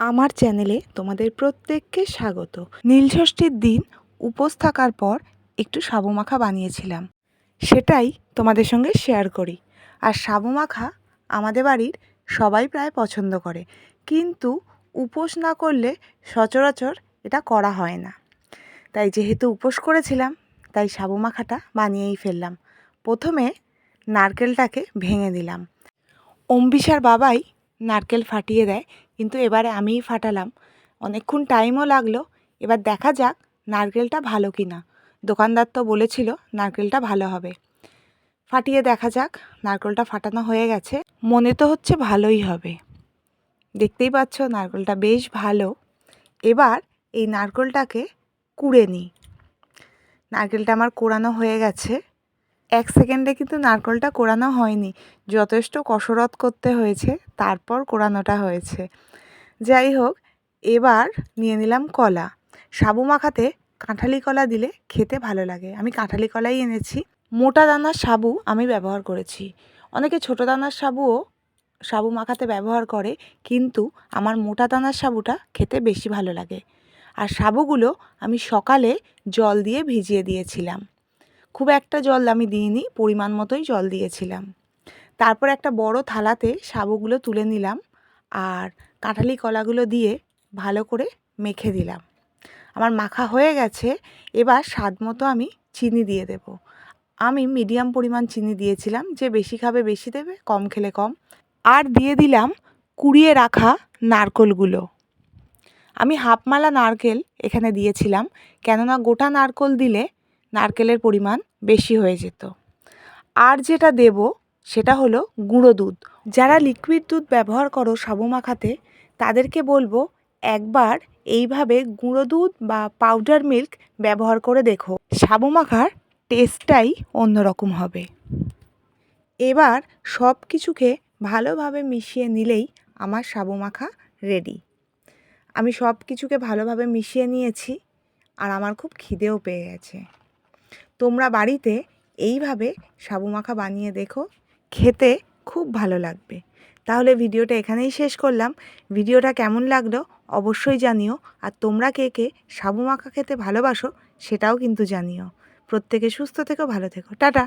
আমার চ্যানেলে তোমাদের প্রত্যেককে স্বাগত। নীলষষ্ঠীর দিন উপোস থাকার পর একটু সাবু মাখা বানিয়েছিলাম, সেটাই তোমাদের সঙ্গে শেয়ার করি। আর সাবু মাখা আমাদের বাড়ির সবাই প্রায় পছন্দ করে, কিন্তু উপোস না করলে সচরাচর এটা করা হয় না। তাই যেহেতু উপোস করেছিলাম, তাই সাবু মাখাটা বানিয়েই ফেললাম। প্রথমে নারকেলটাকে ভেঙে দিলাম। অম্বিশার বাবাই নারকেল ফাটিয়ে দেয়, কিন্তু এবারে আমিই ফাটালাম। অনেকক্ষণ টাইমও লাগলো। এবার দেখা যাক নারকেলটা ভালো কি না। দোকানদার তো বলেছিল নারকেলটা ভালো হবে। ফাটিয়ে দেখা যাক। নারকেলটা ফাটানো হয়ে গেছে, মনে তো হচ্ছে ভালোই হবে। দেখতেই পাচ্ছ নারকেলটা বেশ ভালো। এবার এই নারকেলটাকে কুড়ে নিই। নারকেলটা আমার কোড়ানো হয়ে গেছে। 1 সেকেন্ডে কিন্তু নারকেলটা কোড়ানো হয়নি, যথেষ্ট কসরত করতে হয়েছে, তারপর কোড়ানোটা হয়েছে। যাই হোক, এবার নিয়ে নিলাম কলা। সাবু মাখাতে কাঁঠালি কলা দিলে খেতে ভালো লাগে। আমি কাঁঠালি কলাই এনেছি। মোটা দানার সাবু আমি ব্যবহার করেছি। অনেকে ছোটো দানার সাবুও সাবু মাখাতে ব্যবহার করে, কিন্তু আমার মোটা দানার সাবুটা খেতে বেশি ভালো লাগে। আর সাবুগুলো আমি সকালে জল দিয়ে ভিজিয়ে দিয়েছিলাম। খুব একটা জল আমি দিইনি, পরিমাণ মতোই জল দিয়েছিলাম। তারপর একটা বড় থালাতে সাবুগুলো তুলে নিলাম আর কাঁঠালি কলাগুলো দিয়ে ভালো করে মেখে দিলাম। আমার মাখা হয়ে গেছে। এবার স্বাদ মতো আমি চিনি দিয়ে দেব। আমি মিডিয়াম পরিমাণ চিনি দিয়েছিলাম, যে বেশি খাবে বেশি দেবে, কম খেলে কম। আর দিয়ে দিলাম কুড়িয়ে রাখা নারকেলগুলো। আমি হাফমালা নারকেল এখানে দিয়েছিলাম, কেননা গোটা নারকেল দিলে নারকেলের পরিমাণ বেশি হয়ে যেত। আর যেটা দেব সেটা হলো গুঁড়ো দুধ। যারা লিকুইড দুধ ব্যবহার করো সাবু মাখাতে, তাদেরকে বলবো একবার এইভাবে গুঁড়ো দুধ বা পাউডার মিল্ক ব্যবহার করে দেখো। সাবু মাখার টেস্টটাই অন্যরকম হবে। এবার সব কিছুকে ভালোভাবে মিশিয়ে নিলেই আমার সাবু মাখা রেডি। আমি সব কিছুকে ভালোভাবে মিশিয়ে নিয়েছি, আর আমার খুব খিদেও পেয়ে গেছে। তোমরা বাড়িতে এইভাবে সাবু মাখা বানিয়ে দেখো, খেতে খুব ভালো লাগবে। তাহলে ভিডিওটা এখানেই শেষ করলাম। ভিডিওটা কেমন লাগলো অবশ্যই জানিও। আর তোমরা কে কে সাবু মাখা খেতে ভালোবাসো সেটাও কিন্তু জানিও। প্রত্যেকে সুস্থ থেকো, ভালো থেকো। টাটা।